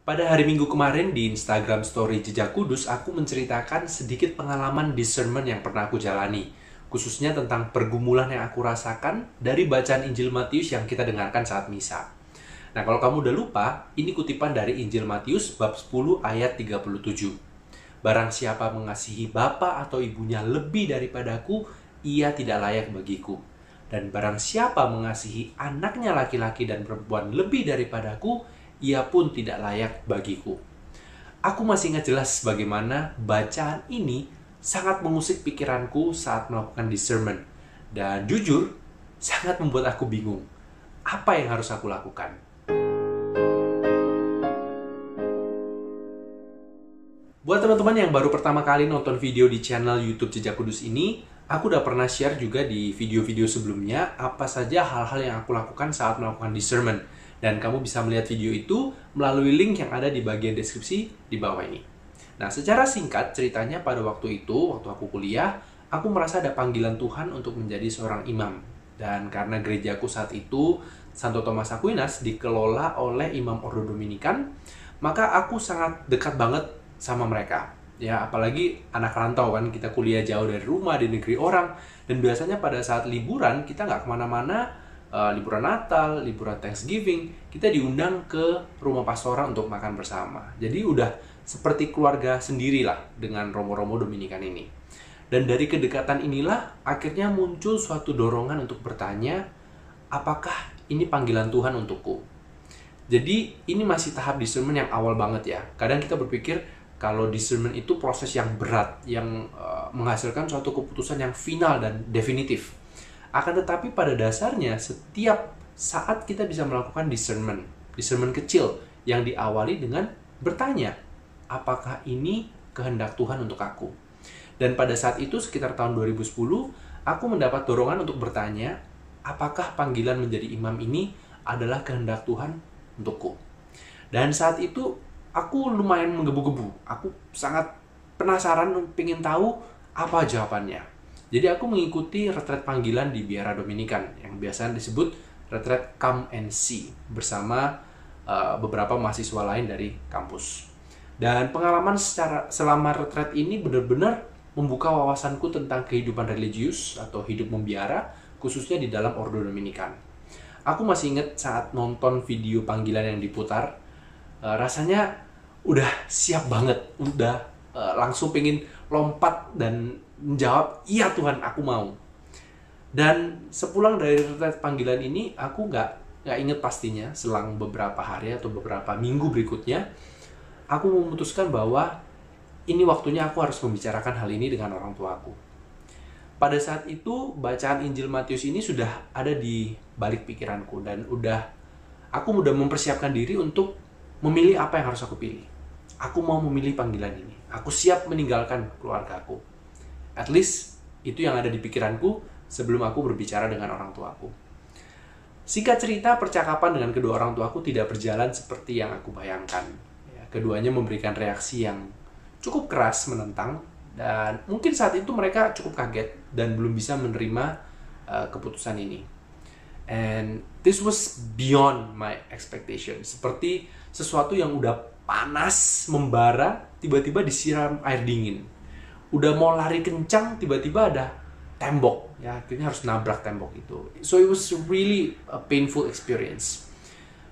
Pada hari Minggu kemarin di Instagram Story Jejak Kudus, aku menceritakan sedikit pengalaman discernment yang pernah aku jalani, khususnya tentang pergumulan yang aku rasakan dari bacaan Injil Matius yang kita dengarkan saat misa. Nah, kalau kamu udah lupa, ini kutipan dari Injil Matius bab 10 ayat 37. Barang siapa mengasihi bapa atau ibunya lebih daripadaku, ia tidak layak bagiku. Dan barang siapa mengasihi anaknya laki-laki dan perempuan lebih daripadaku, ia pun tidak layak bagiku. Aku masih ingat jelas bagaimana bacaan ini sangat mengusik pikiranku saat melakukan discernment. Dan jujur, sangat membuat aku bingung. Apa yang harus aku lakukan? Buat teman-teman yang baru pertama kali nonton video di channel YouTube Jejak Kudus ini, aku udah pernah share juga di video-video sebelumnya apa saja hal-hal yang aku lakukan saat melakukan discernment. Dan kamu bisa melihat video itu melalui link yang ada di bagian deskripsi di bawah ini. Nah, secara singkat ceritanya pada waktu itu, waktu aku kuliah, aku merasa ada panggilan Tuhan untuk menjadi seorang imam. Dan karena gerejaku saat itu, Santo Thomas Aquinas, dikelola oleh Imam Ordo Dominikan, maka aku sangat dekat banget sama mereka. Ya, apalagi anak rantau kan, kita kuliah jauh dari rumah, di negeri orang. Dan biasanya pada saat liburan, kita nggak kemana-mana, liburan Natal, liburan Thanksgiving, kita diundang ke rumah pastoral untuk makan bersama. Jadi udah seperti keluarga sendirilah dengan romo-romo Dominikan ini. Dan dari kedekatan inilah akhirnya muncul suatu dorongan untuk bertanya, apakah ini panggilan Tuhan untukku? Jadi ini masih tahap discernment yang awal banget ya. Kadang kita berpikir kalau discernment itu proses yang berat, yang menghasilkan suatu keputusan yang final dan definitif. Akan tetapi pada dasarnya setiap saat kita bisa melakukan discernment kecil yang diawali dengan bertanya, apakah ini kehendak Tuhan untuk aku? Dan pada saat itu sekitar tahun 2010, aku mendapat dorongan untuk bertanya, apakah panggilan menjadi imam ini adalah kehendak Tuhan untukku? Dan saat itu aku lumayan menggebu-gebu, aku sangat penasaran, pengen tahu apa jawabannya. Jadi aku mengikuti retret panggilan di Biara Dominikan yang biasa disebut retret Come and See bersama beberapa mahasiswa lain dari kampus. Dan pengalaman selama retret ini benar-benar membuka wawasanku tentang kehidupan religius atau hidup membiara, khususnya di dalam Ordo Dominikan. Aku masih ingat saat nonton video panggilan yang diputar, rasanya udah siap banget, udah langsung pengen lompat dan menjawab, iya Tuhan, aku mau. Dan sepulang dari retret panggilan ini, aku nggak inget pastinya, selang beberapa hari atau beberapa minggu berikutnya, aku memutuskan bahwa ini waktunya aku harus membicarakan hal ini dengan orang tuaku. Pada saat itu, bacaan Injil Matius ini sudah ada di balik pikiranku, dan aku udah mempersiapkan diri untuk memilih apa yang harus aku pilih. Aku mau memilih panggilan ini. Aku siap meninggalkan keluargaku. At least, itu yang ada di pikiranku sebelum aku berbicara dengan orang tuaku. Singkat cerita, percakapan dengan kedua orang tuaku tidak berjalan seperti yang aku bayangkan. Keduanya memberikan reaksi yang cukup keras menentang, dan mungkin saat itu mereka cukup kaget dan belum bisa menerima keputusan ini. And this was beyond my expectation. Seperti sesuatu yang udah panas, membara, tiba-tiba disiram air dingin. Udah mau lari kencang, tiba-tiba ada tembok. Ya, akhirnya harus nabrak tembok itu. So it was really a painful experience.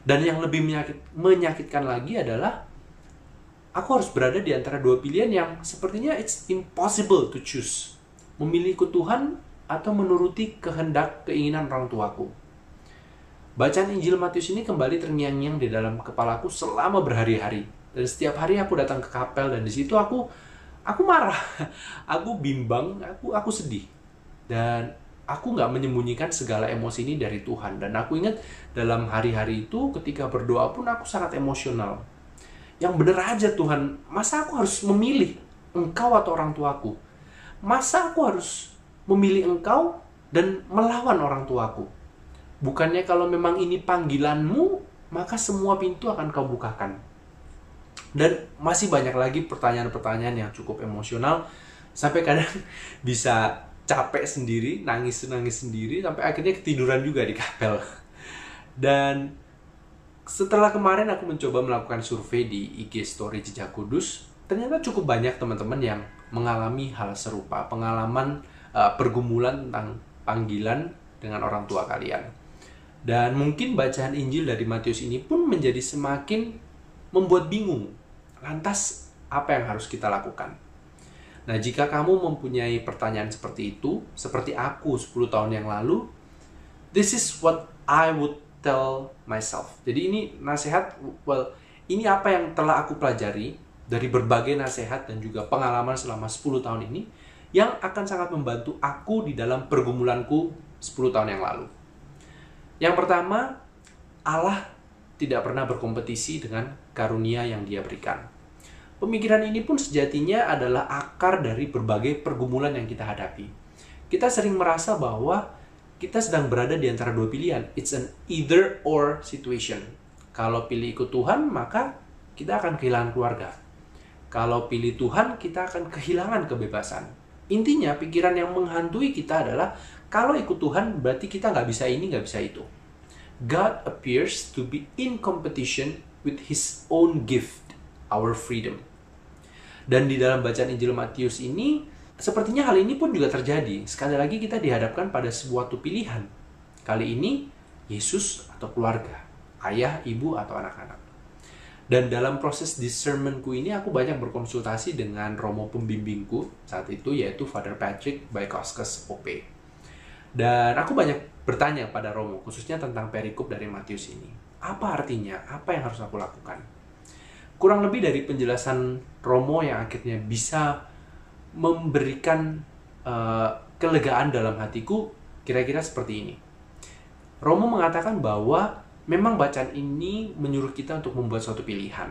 Dan yang lebih menyakitkan lagi adalah aku harus berada di antara dua pilihan yang sepertinya it's impossible to choose. Memilih ikut Tuhan atau menuruti kehendak keinginan orang tuaku. Bacaan Injil Matius ini kembali terngiang-ngiang di dalam kepalaku selama berhari-hari. Dan setiap hari aku datang ke kapel dan di situ aku marah, aku bimbang, aku sedih. Dan aku nggak menyembunyikan segala emosi ini dari Tuhan. Dan aku ingat dalam hari-hari itu ketika berdoa pun aku sangat emosional. Yang bener aja Tuhan, masa aku harus memilih Engkau atau orang tuaku? Masa aku harus memilih Engkau dan melawan orang tuaku? Bukannya kalau memang ini panggilanmu, maka semua pintu akan kau bukakan. Dan masih banyak lagi pertanyaan-pertanyaan yang cukup emosional, sampai kadang bisa capek sendiri, nangis sendiri, sampai akhirnya ketiduran juga di kapel. Dan Setelah kemarin aku mencoba melakukan survei di IG Story Jejak Kudus, ternyata cukup banyak teman-teman yang mengalami hal serupa, pengalaman pergumulan tentang panggilan dengan orang tua kalian. Dan mungkin bacaan Injil dari Matius ini pun menjadi semakin membuat bingung. Lantas, apa yang harus kita lakukan? Nah, jika kamu mempunyai pertanyaan seperti itu, seperti aku 10 tahun yang lalu, this is what I would tell myself. Jadi ini nasihat, ini apa yang telah aku pelajari dari berbagai nasihat dan juga pengalaman selama 10 tahun ini yang akan sangat membantu aku di dalam pergumulanku 10 tahun yang lalu. Yang pertama, Allah tidak pernah berkompetisi dengan karunia yang Dia berikan. Pemikiran ini pun sejatinya adalah akar dari berbagai pergumulan yang kita hadapi. Kita sering merasa bahwa kita sedang berada di antara dua pilihan. It's an either or situation. Kalau pilih ikut Tuhan, maka kita akan kehilangan keluarga. Kalau pilih Tuhan, kita akan kehilangan kebebasan. Intinya, pikiran yang menghantui kita adalah kalau ikut Tuhan, berarti kita nggak bisa ini, nggak bisa itu. God appears to be in competition with His own gift, our freedom. Dan di dalam bacaan Injil Matius ini, sepertinya hal ini pun juga terjadi. Sekali lagi kita dihadapkan pada sebuah pilihan. Kali ini, Yesus atau keluarga, ayah, ibu, atau anak-anak. Dan dalam proses discernmentku ini, aku banyak berkonsultasi dengan romo pembimbingku saat itu, yaitu Father Patrick Baikoskes OP. Dan aku banyak bertanya pada romo, khususnya tentang perikop dari Matius ini. Apa artinya? Apa yang harus aku lakukan? Kurang lebih dari penjelasan romo yang akhirnya bisa memberikan kelegaan dalam hatiku, kira-kira seperti ini. Romo mengatakan bahwa memang bacaan ini menyuruh kita untuk membuat suatu pilihan.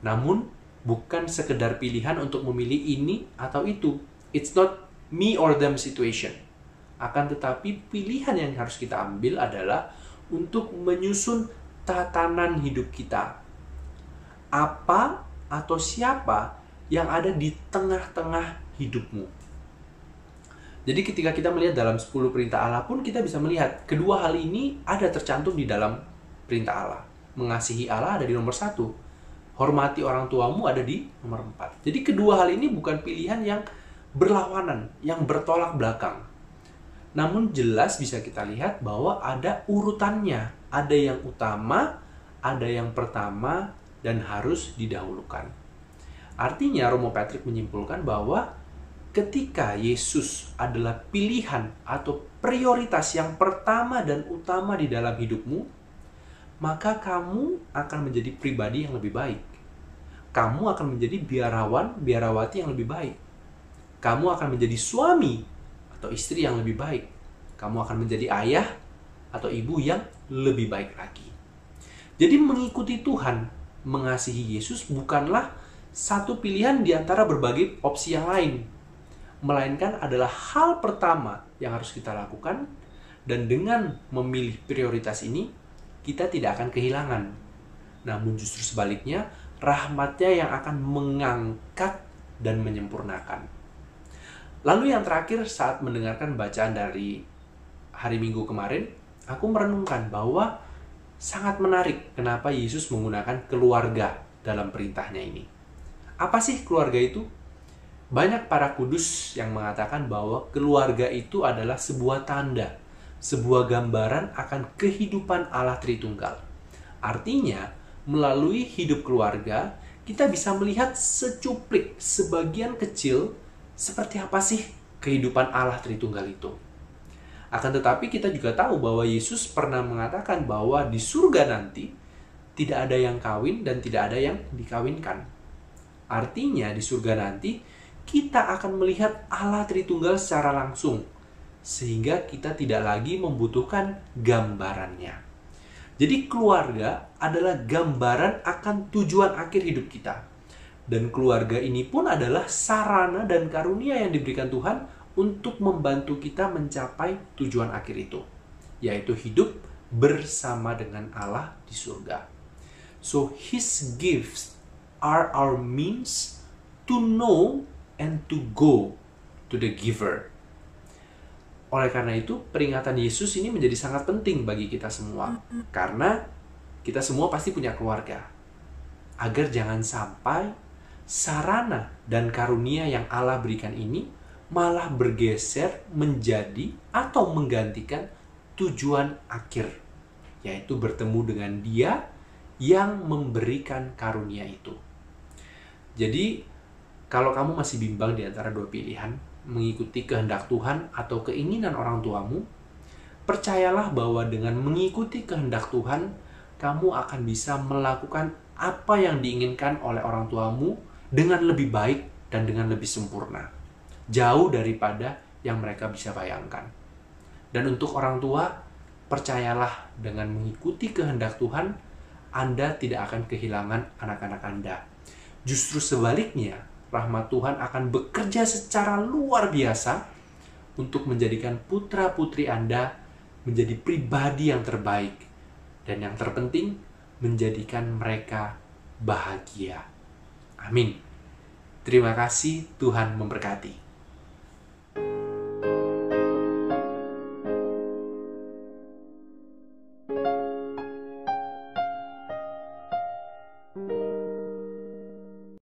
Namun, bukan sekedar pilihan untuk memilih ini atau itu. It's not me or them situation. Akan tetapi pilihan yang harus kita ambil adalah untuk menyusun tatanan hidup kita. Apa atau siapa yang ada di tengah-tengah hidupmu. Jadi ketika kita melihat dalam 10 perintah Allah pun kita bisa melihat kedua hal ini ada tercantum di dalam perintah Allah. Mengasihi Allah ada di nomor 1. Hormati orang tuamu ada di nomor 4. Jadi kedua hal ini bukan pilihan yang berlawanan, yang bertolak belakang. Namun jelas bisa kita lihat bahwa ada urutannya. Ada yang utama, ada yang pertama, dan harus didahulukan. Artinya Romo Patrick menyimpulkan bahwa ketika Yesus adalah pilihan atau prioritas yang pertama dan utama di dalam hidupmu, maka kamu akan menjadi pribadi yang lebih baik. Kamu akan menjadi biarawan, biarawati yang lebih baik. Kamu akan menjadi suami atau istri yang lebih baik. Kamu akan menjadi ayah atau ibu yang lebih baik lagi. Jadi mengikuti Tuhan, mengasihi Yesus bukanlah satu pilihan di antara berbagai opsi yang lain, melainkan adalah hal pertama yang harus kita lakukan, dan dengan memilih prioritas ini, kita tidak akan kehilangan. Namun justru sebaliknya, rahmatnya yang akan mengangkat dan menyempurnakan. Lalu yang terakhir, saat mendengarkan bacaan dari hari Minggu kemarin, aku merenungkan bahwa sangat menarik kenapa Yesus menggunakan keluarga dalam perintahnya ini. Apa sih keluarga itu? Banyak para kudus yang mengatakan bahwa keluarga itu adalah sebuah tanda, sebuah gambaran akan kehidupan Allah Tritunggal. Artinya, melalui hidup keluarga, kita bisa melihat secuplik, sebagian kecil, seperti apa sih kehidupan Allah Tritunggal itu. Akan tetapi kita juga tahu bahwa Yesus pernah mengatakan bahwa di surga nanti tidak ada yang kawin dan tidak ada yang dikawinkan. Artinya di surga nanti kita akan melihat Allah Tritunggal secara langsung, sehingga kita tidak lagi membutuhkan gambarannya. Jadi keluarga adalah gambaran akan tujuan akhir hidup kita. Dan keluarga ini pun adalah sarana dan karunia yang diberikan Tuhan untuk membantu kita mencapai tujuan akhir itu, yaitu hidup bersama dengan Allah di surga. So, His gifts are our means to know and to go to the giver. Oleh karena itu, peringatan Yesus ini menjadi sangat penting bagi kita semua. Karena kita semua pasti punya keluarga. Agar jangan sampai sarana dan karunia yang Allah berikan ini malah bergeser menjadi atau menggantikan tujuan akhir, yaitu bertemu dengan Dia yang memberikan karunia itu. Jadi, kalau kamu masih bimbang di antara dua pilihan, mengikuti kehendak Tuhan atau keinginan orang tuamu, percayalah bahwa dengan mengikuti kehendak Tuhan, kamu akan bisa melakukan apa yang diinginkan oleh orang tuamu dengan lebih baik dan dengan lebih sempurna. Jauh daripada yang mereka bisa bayangkan. Dan untuk orang tua, percayalah dengan mengikuti kehendak Tuhan, Anda tidak akan kehilangan anak-anak Anda. Justru sebaliknya, rahmat Tuhan akan bekerja secara luar biasa untuk menjadikan putra-putri Anda menjadi pribadi yang terbaik. Dan yang terpenting, menjadikan mereka bahagia. Amin. Terima kasih, Tuhan memberkati.